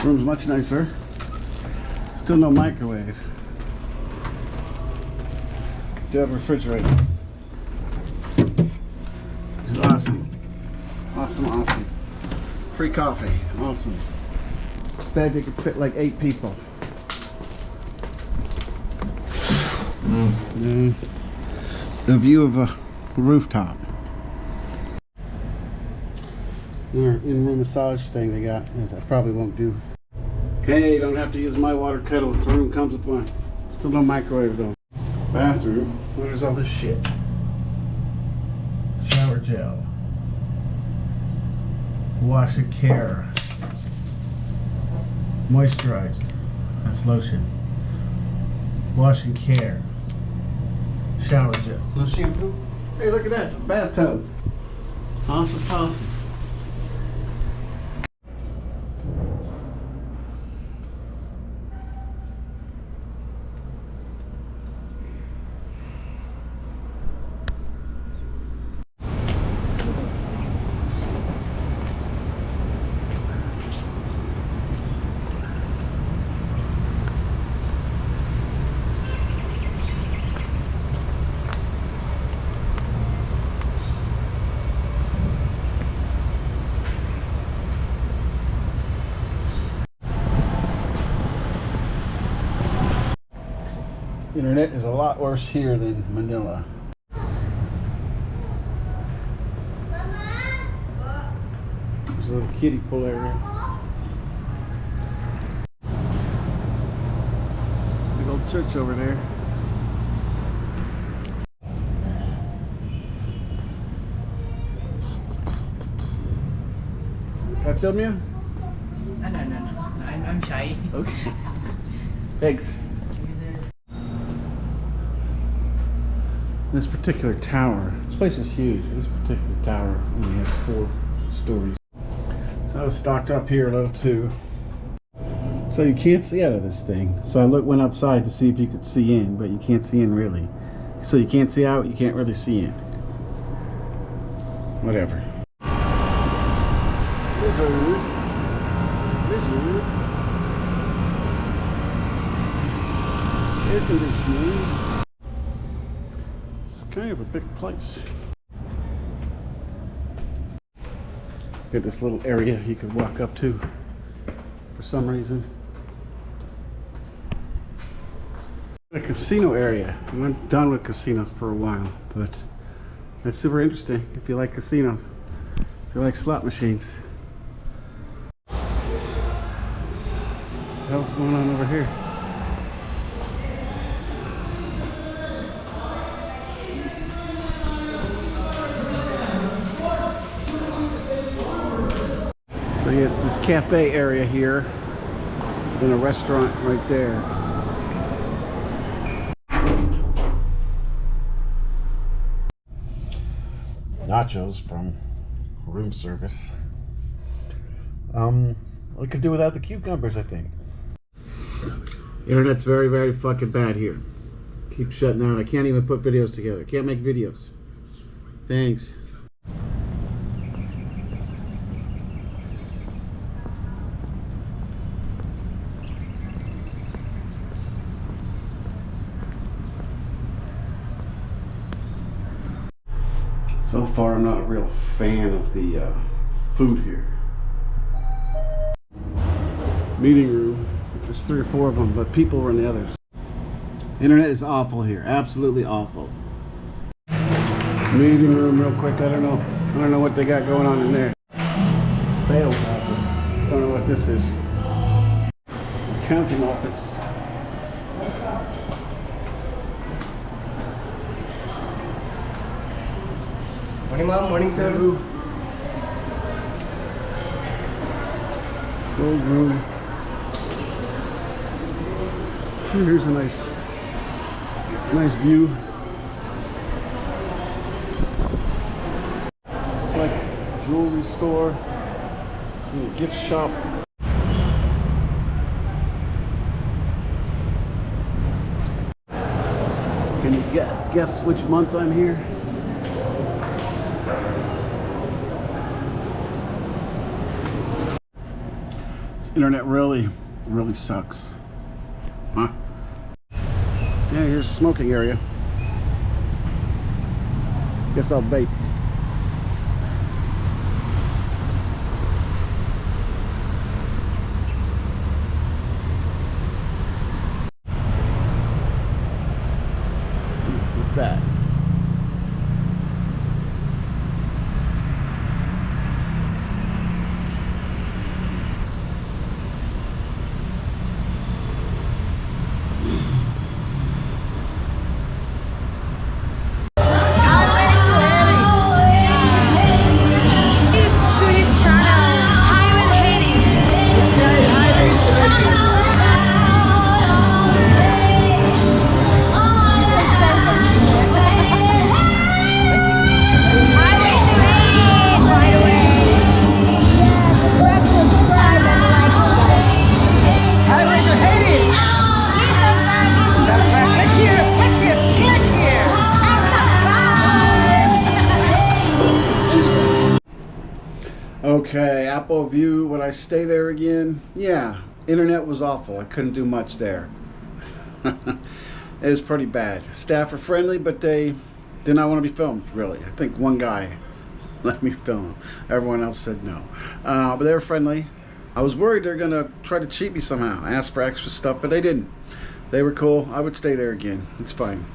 Room's much nicer. Still no microwave. Do have a refrigerator. Which is awesome. Awesome, awesome. Free coffee. Awesome. Bed that could fit like 8 people. The view of a rooftop. Their in-room massage thing they got, I probably won't do. Hey, don't have to use my water kettle. The room comes with one. Still no microwave though. Bathroom. Where's all this shit? Shower gel. Wash and care. Moisturizer. That's lotion. Wash and care. Shower gel. No shampoo. Hey, look at that. Bathtub. Awesome, awesome. Internet is a lot worse here than Manila. There's a little kiddie pool area. Big old church over there. Can I film you? No. I'm shy. Okay. Thanks. This particular tower, this place is huge. This particular tower only has 4 stories. So I was stocked up here a little too. So you can't see out of this thing. So I went outside to see if you could see in, but you can't see in really. So you can't see out, you can't really see in. Whatever. Lizard. Air conditioning. Kind of a big place. Got this little area you could walk up to for some reason. A casino area. I went done with casinos for a while, but that's super interesting if you like casinos. If you like slot machines. What the hell's going on over here? So you have this cafe area here, and a restaurant right there. Nachos from room service. We could do without the cucumbers, I think. Internet's very, very fucking bad here. Keep shutting down. I can't even put videos together. Can't make videos. Thanks. So far, I'm not a real fan of the food here. Meeting room. There's 3 or 4 of them, but people were in the others. Internet is awful here. Absolutely awful. Meeting room, real quick. I don't know what they got going on in there. Sales office. Don't know what this is. Accounting office. Morning, ma'am. Morning, sir. Old room. Here's a nice view. It's like a jewelry store, a gift shop. Can you guess which month I'm here? This internet really sucks. Huh? Yeah, here's a smoking area. Guess I'll vape. What's that? Okay, Apple View, would I stay there again? Yeah, internet was awful. I couldn't do much there. It was pretty bad. Staff were friendly, but they did not want to be filmed, really. I think one guy let me film. Everyone else said no. But they were friendly. I was worried they're going to try to cheat me somehow. I asked for extra stuff, but they didn't. They were cool. I would stay there again. It's fine.